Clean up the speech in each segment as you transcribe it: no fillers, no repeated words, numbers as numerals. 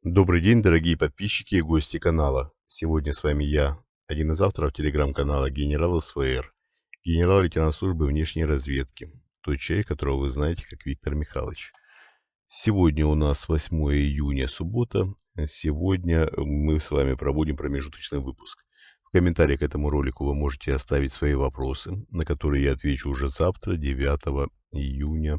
Добрый день, дорогие подписчики и гости канала. Сегодня с вами я, один из авторов телеграм-канала генерал СВР, генерал-лейтенант службы внешней разведки, тот человек, которого вы знаете как Виктор Михайлович. Сегодня у нас 8 июня, суббота. Сегодня мы с вами проводим промежуточный выпуск. В комментариях к этому ролику вы можете оставить свои вопросы, на которые я отвечу уже завтра, 9 июня,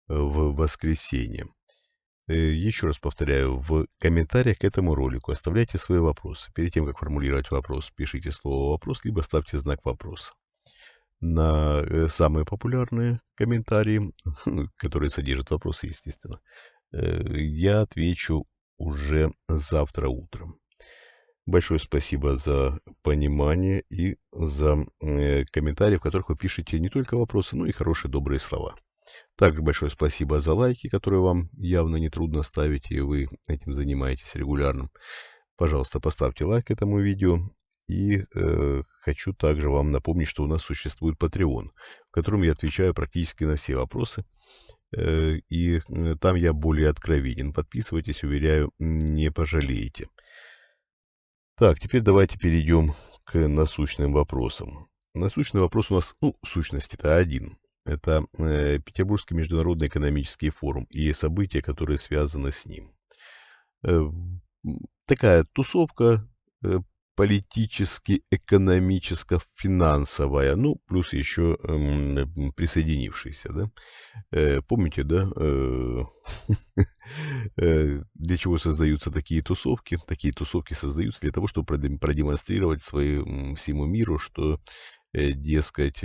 в воскресенье. Еще раз повторяю, в комментариях к этому ролику оставляйте свои вопросы. Перед тем, как формулировать вопрос, пишите слово «вопрос», либо ставьте знак вопроса. На самые популярные комментарии, которые содержат вопросы, естественно, я отвечу уже завтра утром. Большое спасибо за понимание и за комментарии, в которых вы пишете не только вопросы, но и хорошие добрые слова. Также большое спасибо за лайки, которые вам явно не трудно ставить, и вы этим занимаетесь регулярно. Пожалуйста, поставьте лайк этому видео. И хочу также вам напомнить, что у нас существует Patreon, в котором я отвечаю практически на все вопросы. И там я более откровенен. Подписывайтесь, уверяю, не пожалеете. Так, теперь давайте перейдем к насущным вопросам. Насущный вопрос у нас, в сущности-то один. Это Петербургский международный экономический форум и события, которые связаны с ним. Такая тусовка политически-экономическо-финансовая, плюс еще присоединившиеся, да? Помните, да, для чего создаются такие тусовки? Такие тусовки создаются для того, чтобы продемонстрировать всему миру, что, дескать,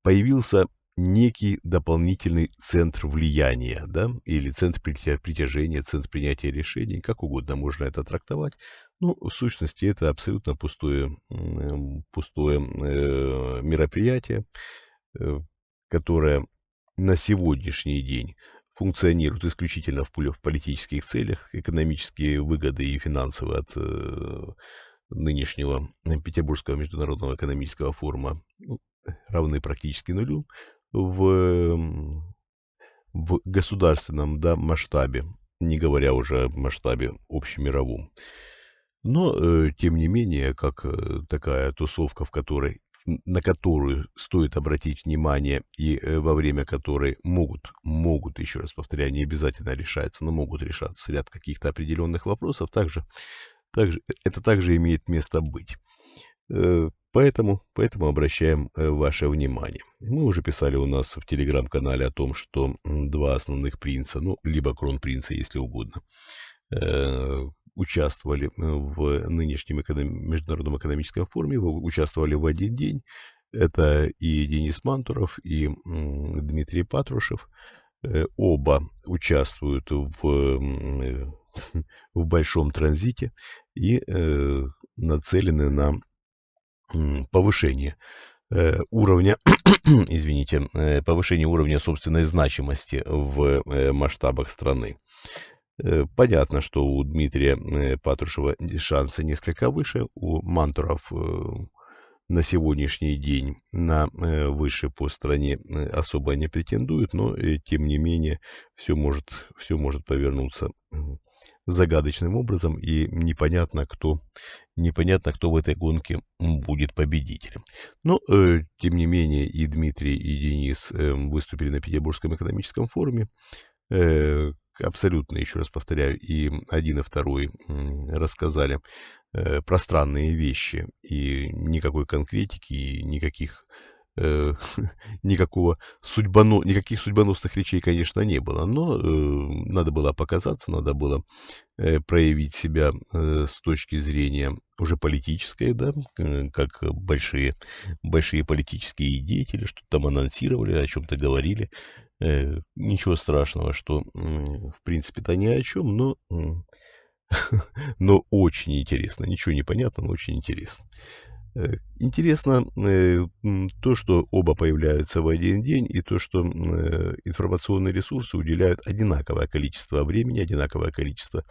появился некий дополнительный центр влияния, да, или центр притяжения, центр принятия решений, как угодно можно это трактовать. В сущности, это абсолютно пустое мероприятие, которое на сегодняшний день функционирует исключительно в политических целях, экономические выгоды и финансовые от нынешнего Петербургского международного экономического форума равны практически нулю в государственном, да, масштабе, не говоря уже о масштабе общемировом. Но, тем не менее, как такая тусовка, на которую стоит обратить внимание и во время которой могут, еще раз повторяю, не обязательно решается, но могут решаться ряд каких-то определенных вопросов, это также имеет место быть. Поэтому обращаем ваше внимание. Мы уже писали у нас в телеграм-канале о том, что два основных принца, либо кронпринца, если угодно, участвовали в нынешнем международном экономическом форуме, участвовали в один день. Это и Денис Мантуров, и Дмитрий Патрушев. Оба участвуют в большом транзите и нацелены на повышение уровня, повышение уровня собственной значимости в масштабах страны. Понятно, что у Дмитрия Патрушева шансы несколько выше, у Мантуров на сегодняшний день на высший пост в стране особо не претендует, но тем не менее все может повернуться загадочным образом, и непонятно, кто в этой гонке будет победителем. Но, тем не менее, и Дмитрий, и Денис выступили на Петербургском экономическом форуме. Абсолютно, еще раз повторяю, и один, и второй рассказали пространные вещи, и никакой конкретики, и никаких судьбоносных речей, конечно, не было, но надо было показаться, надо было проявить себя с точки зрения уже политической, да, как большие политические деятели, что-то там анонсировали, о чем-то говорили. Ничего страшного, что в принципе-то ни о чем, но очень интересно. Ничего не понятно, но очень интересно. Интересно то, что оба появляются в один день, и то, что информационные ресурсы уделяют одинаковое количество времени, одинаковое количество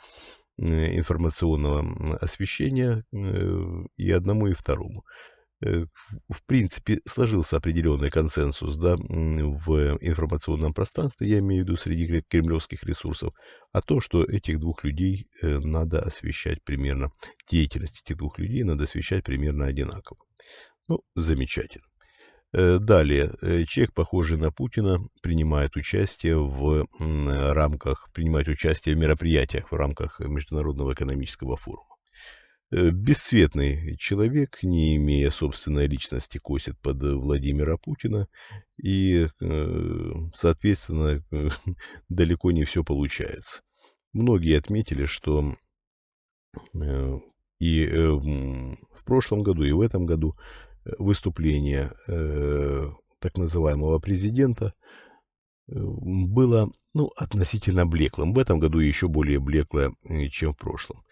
информационного освещения и одному, и второму. в принципе, сложился определенный консенсус, да, в информационном пространстве, я имею в виду среди кремлевских ресурсов, о том, что этих двух людей надо освещать примерно, деятельность этих двух людей надо освещать примерно одинаково. Ну, замечательно. Далее, человек, похожий на Путина, принимает участие принимает участие в мероприятиях в рамках Международного экономического форума. Бесцветный человек, не имея собственной личности, косит под Владимира Путина, и, соответственно, далеко не все получается. Многие отметили, что в прошлом году, и в этом году выступление так называемого президента было, ну, относительно блеклым. В этом году еще более блеклое, чем в прошлом.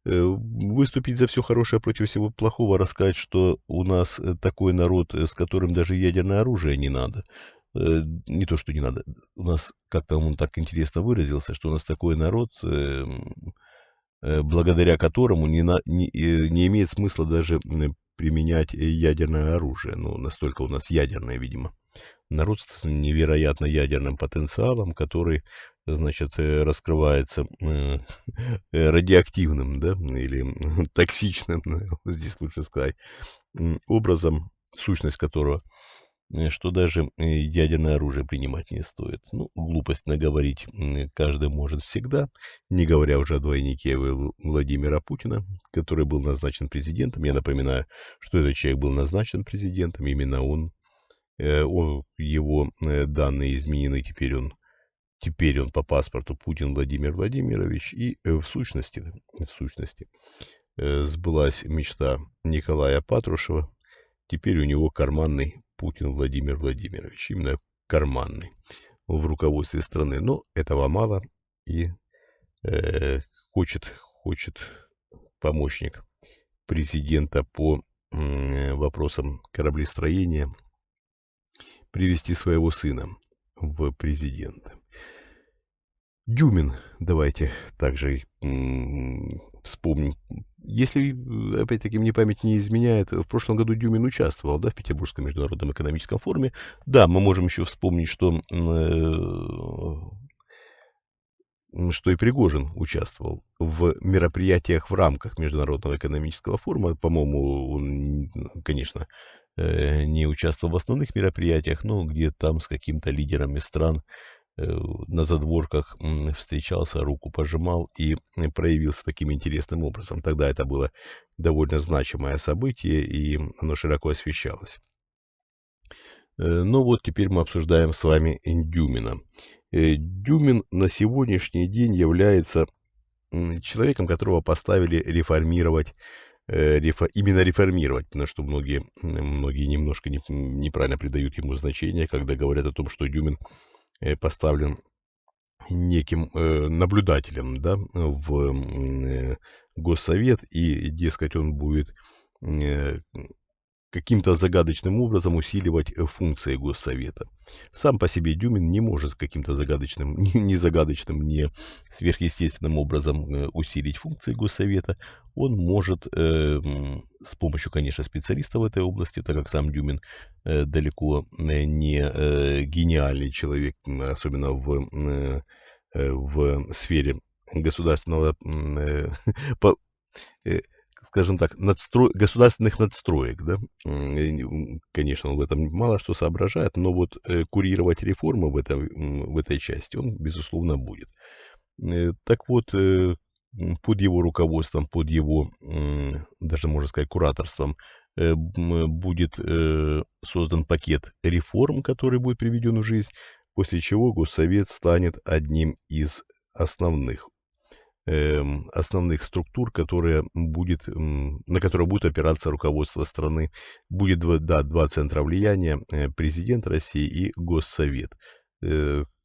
Выступить за все хорошее против всего плохого, рассказать, что у нас такой народ, с которым даже ядерное оружие не надо. Не то, что не надо. У нас, как-то он так интересно выразился, что у нас такой народ, благодаря которому не имеет смысла даже применять ядерное оружие. Ну, настолько у нас ядерное, видимо. Народ с невероятно ядерным потенциалом, который, значит, раскрывается радиоактивным, да, или токсичным, здесь лучше сказать, образом, сущность которого, что даже ядерное оружие принимать не стоит. Ну, глупость наговорить каждый может всегда, не говоря уже о двойнике Владимира Путина, который был назначен президентом. Я напоминаю, что этот человек был назначен президентом, именно его данные изменены, теперь он по паспорту Путин Владимир Владимирович, и в сущности сбылась мечта Николая Патрушева, теперь у него карманный Путин Владимир Владимирович, именно карманный в руководстве страны, но этого мало, и хочет помощник президента по вопросам кораблестроения привести своего сына в президенты. Дюмин, давайте также вспомним. Если, опять-таки, мне память не изменяет, в прошлом году Дюмин участвовал, да, в Петербургском международном экономическом форуме. Да, мы можем еще вспомнить, что и Пригожин участвовал в мероприятиях в рамках Международного экономического форума. По-моему, он, конечно, не участвовал в основных мероприятиях, но где там с каким-то лидерами стран на задворках встречался, руку пожимал и проявился таким интересным образом. Тогда это было довольно значимое событие, и оно широко освещалось. Но вот теперь мы обсуждаем с вами Дюмина. Дюмин на сегодняшний день является человеком, которого поставили реформировать, именно реформировать, потому что многие немножко неправильно придают ему значение, когда говорят о том, что Дюмин поставлен неким наблюдателем, да, в Госсовет, и, дескать, он будет каким-то загадочным образом усиливать функции Госсовета. Сам по себе Дюмин не может каким-то загадочным, ни загадочным, ни сверхъестественным образом усилить функции Госсовета. Он может с помощью, конечно, специалистов в этой области, так как сам Дюмин далеко не гениальный человек, особенно в сфере государственного скажем так, государственных надстроек, да, конечно, он в этом мало что соображает, но вот курировать реформы в этой части он, безусловно, будет. Так вот, под его руководством, под его, даже можно сказать, кураторством будет создан пакет реформ, который будет приведен в жизнь, после чего Госсовет станет одним из основных структур, на которые будет опираться руководство страны. Будет два центра влияния: президент России и Госсовет.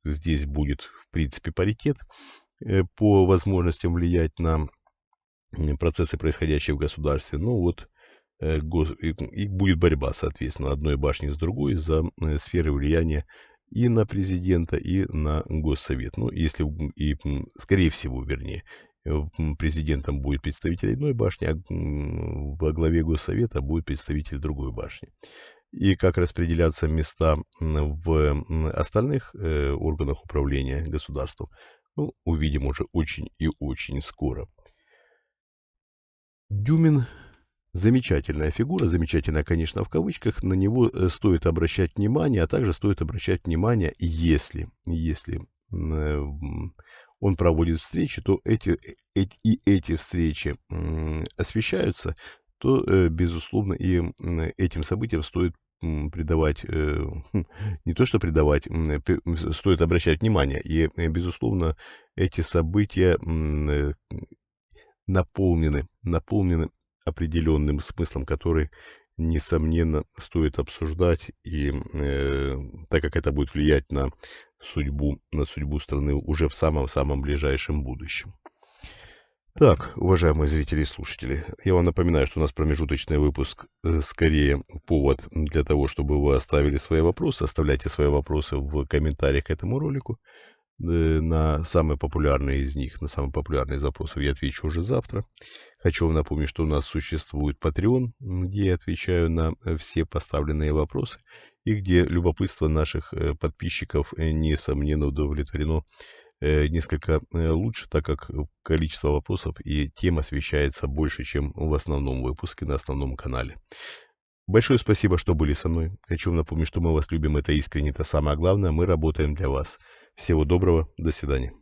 Здесь будет, в принципе, паритет по возможностям влиять на процессы, происходящие в государстве. Ну вот, и будет борьба, соответственно, одной башни с другой за сферы влияния и на президента, и на Госсовет. Ну, скорее всего, вернее, президентом будет представитель одной башни, а во главе Госсовета будет представитель другой башни. И как распределяться места в остальных органах управления государством, ну, увидим уже очень и очень скоро. Дюмин замечательная фигура, замечательная, конечно, в кавычках, на него стоит обращать внимание, а также стоит обращать внимание, если он проводит встречи, то эти встречи освещаются, то, безусловно, и этим событиям стоит придавать, не то что придавать, стоит обращать внимание. И, безусловно, эти события наполнены определенным смыслом, который, несомненно, стоит обсуждать, и так как это будет влиять на судьбу страны уже в самом-самом ближайшем будущем. Так, уважаемые зрители и слушатели, я вам напоминаю, что у нас промежуточный выпуск, скорее повод для того, чтобы вы оставили свои вопросы. Оставляйте свои вопросы в комментариях к этому ролику. На самые популярные из них, на самые популярные запросы я отвечу уже завтра. Хочу вам напомнить, что у нас существует Patreon, где я отвечаю на все поставленные вопросы и где любопытство наших подписчиков, несомненно, удовлетворено несколько лучше, так как количество вопросов и тем освещается больше, чем в основном выпуске на основном канале. Большое спасибо, что были со мной. Хочу вам напомнить, что мы вас любим, это искренне, это самое главное. Мы работаем для вас. Всего доброго, до свидания.